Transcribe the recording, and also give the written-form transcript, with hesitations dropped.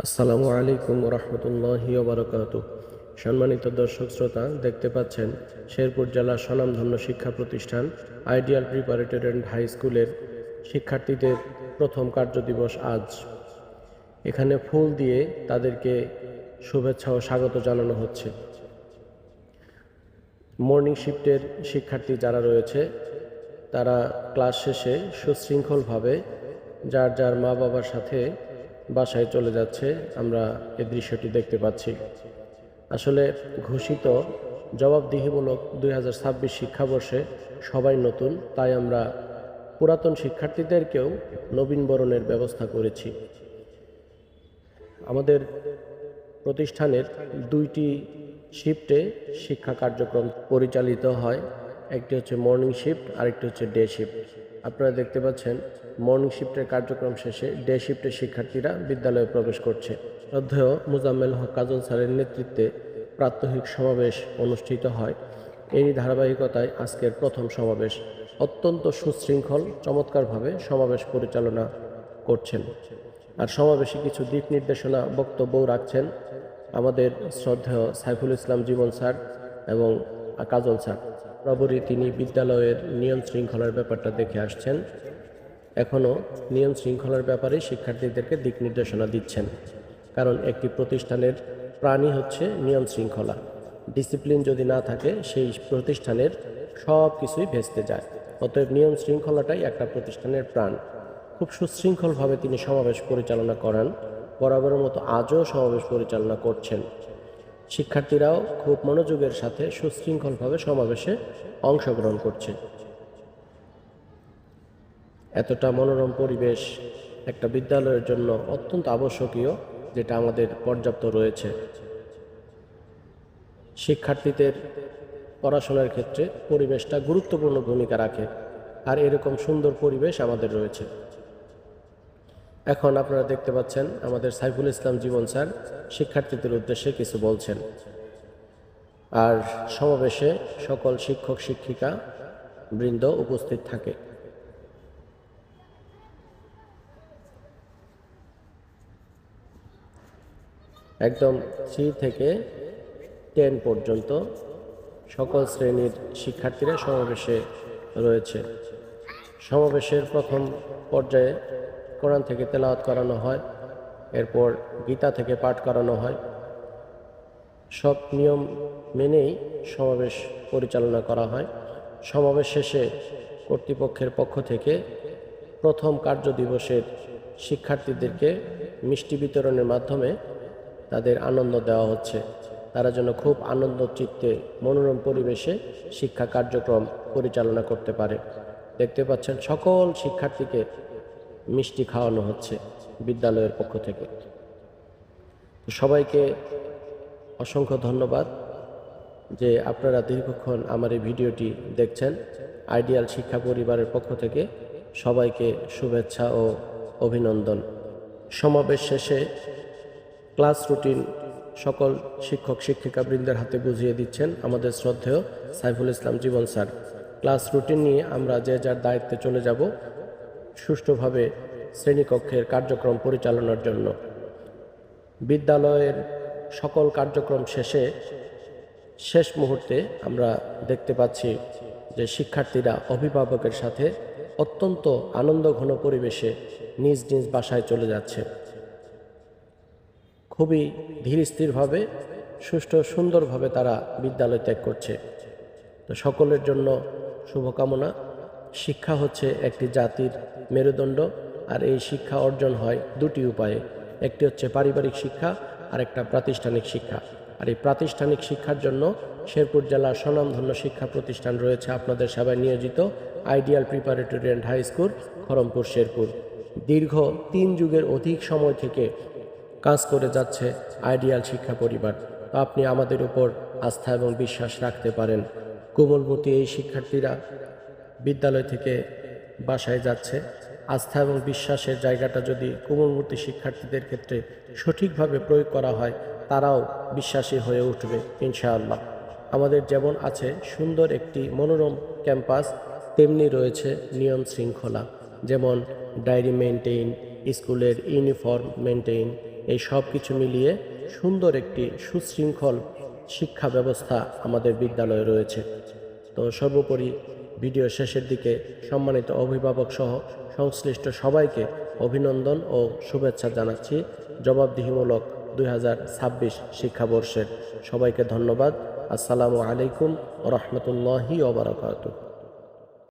আসসালামু আলাইকুম রহমতুল্লাহি ওবারাকাতুহু। সম্মানিত দর্শক শ্রোতা, দেখতে পাচ্ছেন শেরপুর জেলার স্বনামধন্য শিক্ষা প্রতিষ্ঠান আইডিয়াল প্রিপারেটরি অ্যান্ড হাই স্কুলের শিক্ষার্থীদের প্রথম কার্যদিবস আজ। এখানে ফুল দিয়ে তাদেরকে শুভেচ্ছা ও স্বাগত জানানো হচ্ছে। মর্নিং শিফটের শিক্ষার্থী যারা রয়েছে তারা ক্লাস শেষে সুশৃঙ্খলভাবে যার যার মা বাবার সাথে বাসায় চলে যাচ্ছে। আমরা এই দৃশ্যটি দেখতে পাচ্ছি। আসলে ঘোষিত জবাবদিহিমূলক 2026 শিক্ষাবর্ষে সবাই নতুন, তাই আমরা পুরাতন শিক্ষার্থীদেরকেও নবীনবরণের ব্যবস্থা করেছি। আমাদের প্রতিষ্ঠানের দুইটি শিফটে শিক্ষা কার্যক্রম পরিচালিত হয়। একটি হচ্ছে মর্নিং শিফট, আরেকটি হচ্ছে ডে শিফট। আপনারা দেখতে পাচ্ছেন মর্নিং শিফটের কার্যক্রম শেষে ডে শিফটের শিক্ষার্থীরা বিদ্যালয়ে প্রবেশ করছে। শ্রদ্ধেয় মোজাম্মেল হক কাজল স্যারের নেতৃত্বে প্রাত্যহিক সমাবেশ অনুষ্ঠিত হয়। এরই ধারাবাহিকতায় আজকের প্রথম সমাবেশ। অত্যন্ত সুশৃঙ্খল চমৎকারভাবে সমাবেশ পরিচালনা করছেন। আর সমাবেশে কিছু দিক নির্দেশনা বক্তব্যও রাখছেন আমাদের শ্রদ্ধেয় সাইফুল ইসলাম জীবন স্যার এবং কাজল স্যার। বরাবরই তিনি বিদ্যালয়ের নিয়ম শৃঙ্খলার ব্যাপারটা দেখে আসছেন, এখনও নিয়ম শৃঙ্খলার ব্যাপারে শিক্ষার্থীদেরকে দিক নির্দেশনা দিচ্ছেন। কারণ একটি প্রতিষ্ঠানের প্রাণই হচ্ছে নিয়ম শৃঙ্খলা। ডিসিপ্লিন যদি না থাকে সেই প্রতিষ্ঠানের সব কিছুই ভেস্তে যায়। অতএব নিয়ম শৃঙ্খলাটাই একটা প্রতিষ্ঠানের প্রাণ। খুব সুশৃঙ্খলভাবে তিনি সমাবেশ পরিচালনা করান। বরাবরের মতো আজও সমাবেশ পরিচালনা করছেন। শিক্ষার্থীরাও খুব মনোযোগের সাথে সুশৃঙ্খলভাবে সমাবেশে অংশগ্রহণ করছে। এতটা মনোরম পরিবেশ একটা বিদ্যালয়ের জন্য অত্যন্ত আবশ্যকীয়, যেটা আমাদের পর্যাপ্ত রয়েছে। শিক্ষার্থীদের পড়াশোনার ক্ষেত্রে পরিবেশটা গুরুত্বপূর্ণ ভূমিকা রাখে, আর এরকম সুন্দর পরিবেশ আমাদের রয়েছে। এখন আপনারা দেখতে পাচ্ছেন আমাদের সাইফুল ইসলাম জীবন স্যার শিক্ষার্থীদের উদ্দেশ্যে কিছু বলছেন। আর সমাবেশে সকল শিক্ষক শিক্ষিকা বৃন্দ উপস্থিত থাকে। একদম 3 থেকে 10 পর্যন্ত সকল শ্রেণীর শিক্ষার্থীরা সমাবেশে রয়েছে। সমাবেশের প্রথম পর্যায়ে কোরআন থেকে তেলাওয়াত করানো হয়, এরপর গীতা থেকে পাঠ করানো হয়। সব নিয়ম মেনেই সমাবেশ পরিচালনা করা হয়। সমাবেশ শেষে কর্তৃপক্ষের পক্ষ থেকে প্রথম কার্যদিবসের শিক্ষার্থীদেরকে মিষ্টি বিতরণের মাধ্যমে তাদের আনন্দ দেওয়া হচ্ছে। তারা যেন খুব আনন্দ চিত্তে মনোরম পরিবেশে শিক্ষা কার্যক্রম পরিচালনা করতে পারে। দেখতে পাচ্ছেন সকল শিক্ষার্থীকে মিষ্টি খাওয়ানো হচ্ছে বিদ্যালয়ের পক্ষ থেকে। সবাইকে অসংখ্য ধন্যবাদ যে আপনারা দীর্ঘক্ষণ আমার এই ভিডিওটি দেখছেন। আইডিয়াল শিক্ষা পরিবারের পক্ষ থেকে সবাইকে শুভেচ্ছা ও অভিনন্দন। সমাবেশ শেষে ক্লাস রুটিন সকল শিক্ষক শিক্ষিকাবৃন্দের হাতে বুঝিয়ে দিচ্ছেন আমাদের শ্রদ্ধেয় সাইফুল ইসলাম জীবন স্যার। ক্লাস রুটিন নিয়ে আমরা যে যার দায়িত্বে চলে যাব সুষ্ঠুভাবে শ্রেণীকক্ষের কার্যক্রম পরিচালনার জন্য। বিদ্যালয়ের সকল কার্যক্রম শেষে শেষ মুহূর্তে আমরা দেখতে পাচ্ছি যে শিক্ষার্থীরা অভিভাবকের সাথে অত্যন্ত আনন্দঘন পরিবেশে নিজ নিজ বাসায় চলে যাচ্ছে। খুবই ধীর স্থিরভাবে সুষ্ঠু সুন্দরভাবে তারা বিদ্যালয় ত্যাগ করছে। তো সকলের জন্য শুভকামনা। শিক্ষা হচ্ছে একটি জাতির মেরুদণ্ড, আর এই শিক্ষা অর্জন হয় দুটি উপায়ে। একটি হচ্ছে পারিবারিক শিক্ষা, আর একটা প্রাতিষ্ঠানিক শিক্ষা। আর এই প্রাতিষ্ঠানিক শিক্ষার জন্য শেরপুর জেলার স্বনামধন্য শিক্ষা প্রতিষ্ঠান রয়েছে আপনাদের সেবায় নিয়োজিত ideal preparatory and high school, Kharampur, Sherpur. দীর্ঘ 3 যুগের অধিক সময় থেকে কাজ করে যাচ্ছে আইডিয়াল শিক্ষা পরিবার। তো আপনি আমাদের উপর আস্থা এবং বিশ্বাস রাখতে পারেন। কোমলমতি এই শিক্ষার্থীরা বিদ্যালয় থেকে বাসায় যাচ্ছে। আস্থা এবং বিশ্বাসের জায়গাটা যদি কোমলমতি শিক্ষার্থীদের ক্ষেত্রে সঠিকভাবে প্রয়োগ করা হয়, তারাও বিশ্বাসী হয়ে উঠবে ইনশাআল্লাহ। আমাদের যেমন আছে সুন্দর একটি মনোরম ক্যাম্পাস, তেমনি রয়েছে নিয়ম শৃঙ্খলা। যেমন ডায়েরি মেনটেইন, স্কুলের ইউনিফর্ম মেনটেইন, এই সব কিছু মিলিয়ে সুন্দর একটি সুশৃঙ্খল শিক্ষা ব্যবস্থা আমাদের বিদ্যালয়ে রয়েছে। তো সর্বোপরি ভিডিও শেষের দিকে সম্মানিত অভিভাবক সহ সংশ্লিষ্ট সবাইকে অভিনন্দন ও শুভেচ্ছা জানাচ্ছি জবাবদিহিমূলক 2026 শিক্ষাবর্ষের। সবাইকে ধন্যবাদ। আসসালামু আলাইকুম ওয়া রাহমাতুল্লাহি ওয়া বারাকাতুহু।